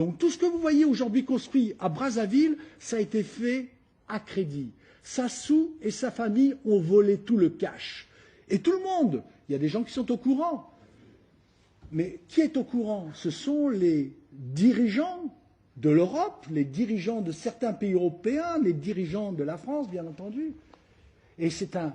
Donc tout ce que vous voyez aujourd'hui construit à Brazzaville, ça a été fait à crédit. Sassou et sa famille ont volé tout le cash. Et tout le monde, il y a des gens qui sont au courant. Mais qui est au courant? Ce sont les dirigeants de l'Europe, les dirigeants de certains pays européens, les dirigeants de la France, bien entendu. Et c'est un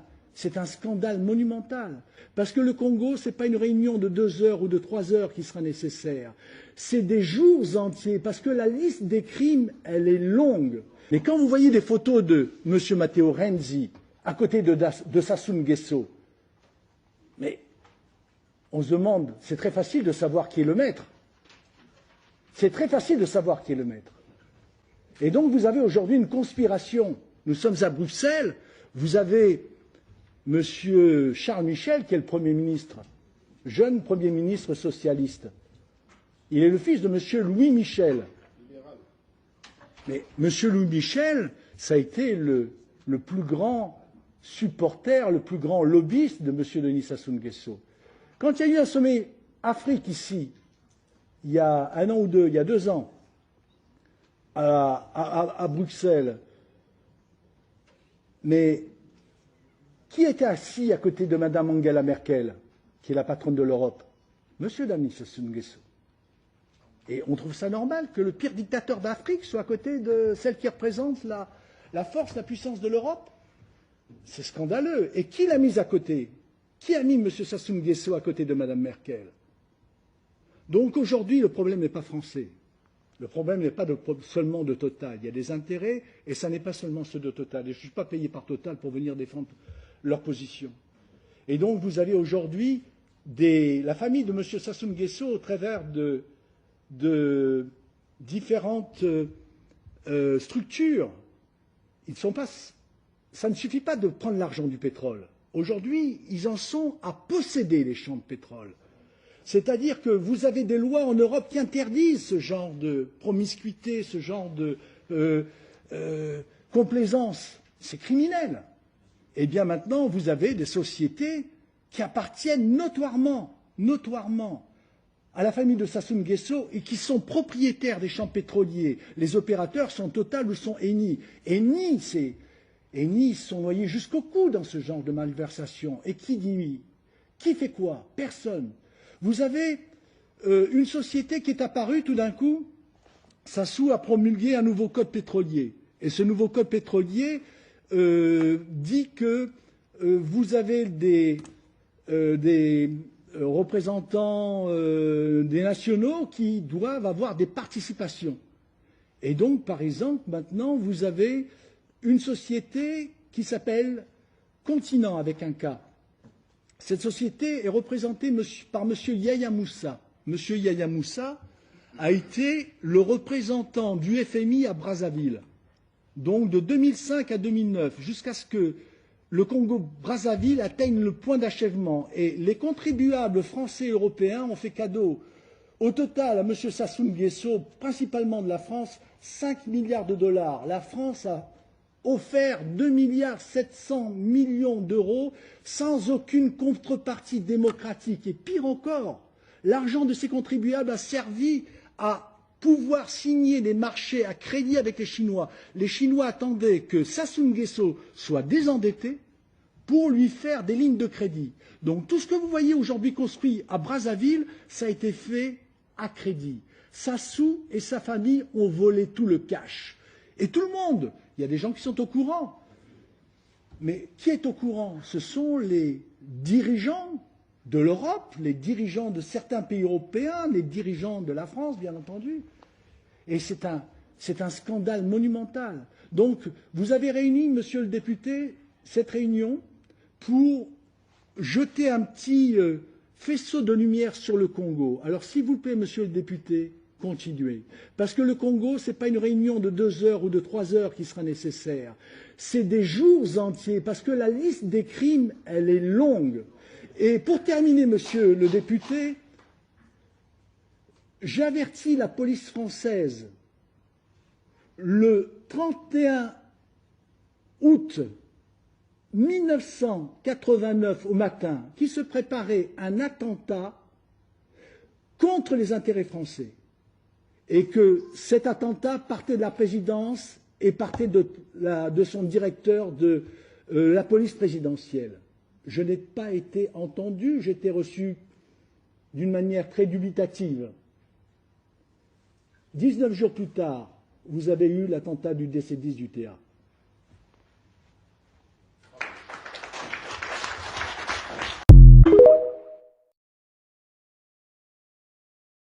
scandale monumental. Parce que le Congo, ce n'est pas une réunion de 2 heures ou de 3 heures qui sera nécessaire. C'est des jours entiers, parce que la liste des crimes, elle est longue. Mais quand vous voyez des photos de M. Matteo Renzi à côté de Sassou Nguesso, mais on se demande, c'est très facile de savoir qui est le maître. C'est très facile de savoir qui est le maître. Et donc vous avez aujourd'hui une conspiration. Nous sommes à Bruxelles, vous avez M. Charles Michel, qui est le Premier ministre, jeune Premier ministre socialiste. Il est le fils de M. Louis Michel. Mais M. Louis Michel, ça a été le plus grand supporter, le plus grand lobbyiste de M. Denis Sassou Nguesso. Quand il y a eu un sommet Afrique ici, il y a 1 an ou 2, il y a 2 ans, à Bruxelles, mais qui était assis à côté de Mme Angela Merkel, qui est la patronne de l'Europe? M. Denis Sassou Nguesso. Et on trouve ça normal que le pire dictateur d'Afrique soit à côté de celle qui représente la force, la puissance de l'Europe? C'est scandaleux. Et qui l'a mise à côté? Qui a mis M. Sassou Nguesso à côté de Mme Merkel? Donc aujourd'hui, le problème n'est pas français. Le problème n'est pas seulement de Total. Il y a des intérêts, et ça n'est pas seulement ceux de Total. Et je ne suis pas payé par Total pour venir défendre leur position. Et donc vous avez aujourd'hui la famille de M. Sassou Nguesso au travers de différentes structures. Ça ne suffit pas de prendre l'argent du pétrole. Aujourd'hui, ils en sont à posséder les champs de pétrole. C'est-à-dire que vous avez des lois en Europe qui interdisent ce genre de promiscuité, ce genre de complaisance. C'est criminel. Eh bien maintenant, vous avez des sociétés qui appartiennent notoirement à la famille de Sassou Nguesso et qui sont propriétaires des champs pétroliers. Les opérateurs sont Total ou sont Eni. Eni sont noyés jusqu'au cou dans ce genre de malversation. Et qui dit oui? Qui fait quoi? Personne. Vous avez une société qui est apparue tout d'un coup. Sassou a promulgué un nouveau code pétrolier. Et ce nouveau code pétrolier dit que vous avez des représentants des nationaux qui doivent avoir des participations. Et donc, par exemple, maintenant, vous avez une société qui s'appelle Continent avec un K. Cette société est représentée par M. Yahya Moussa. M. Yahya Moussa a été le représentant du FMI à Brazzaville. Donc de 2005 à 2009, jusqu'à ce que le Congo-Brazzaville atteigne le point d'achèvement. Et les contribuables français et européens ont fait cadeau au total à M. Sassou Nguesso, principalement de la France, 5 milliards de dollars. La France a offert 2,7 milliards d'euros sans aucune contrepartie démocratique. Et pire encore, l'argent de ces contribuables a servi à pouvoir signer des marchés à crédit avec les Chinois. Les Chinois attendaient que Sassou Nguesso soit désendetté pour lui faire des lignes de crédit. Donc tout ce que vous voyez aujourd'hui construit à Brazzaville, ça a été fait à crédit. Sassou et sa famille ont volé tout le cash. Et tout le monde, il y a des gens qui sont au courant. Mais qui est au courant? Ce sont les dirigeants de l'Europe, les dirigeants de certains pays européens, les dirigeants de la France, bien entendu. Et c'est un scandale monumental. Donc, vous avez réuni, monsieur le député, cette réunion pour jeter un petit faisceau de lumière sur le Congo. Alors, s'il vous plaît, monsieur le député, continuez. Parce que le Congo, ce n'est pas une réunion de 2 heures ou de 3 heures qui sera nécessaire. C'est des jours entiers, parce que la liste des crimes, elle est longue. Et pour terminer, monsieur le député, j'avertis la police française le 31 août 1989 au matin qui se préparait un attentat contre les intérêts français. et que cet attentat partait de la présidence et partait de son directeur de la police présidentielle. Je n'ai pas été entendu, j'ai été reçu d'une manière très dubitative. 19 jours plus tard, vous avez eu l'attentat du DC-10 du TA.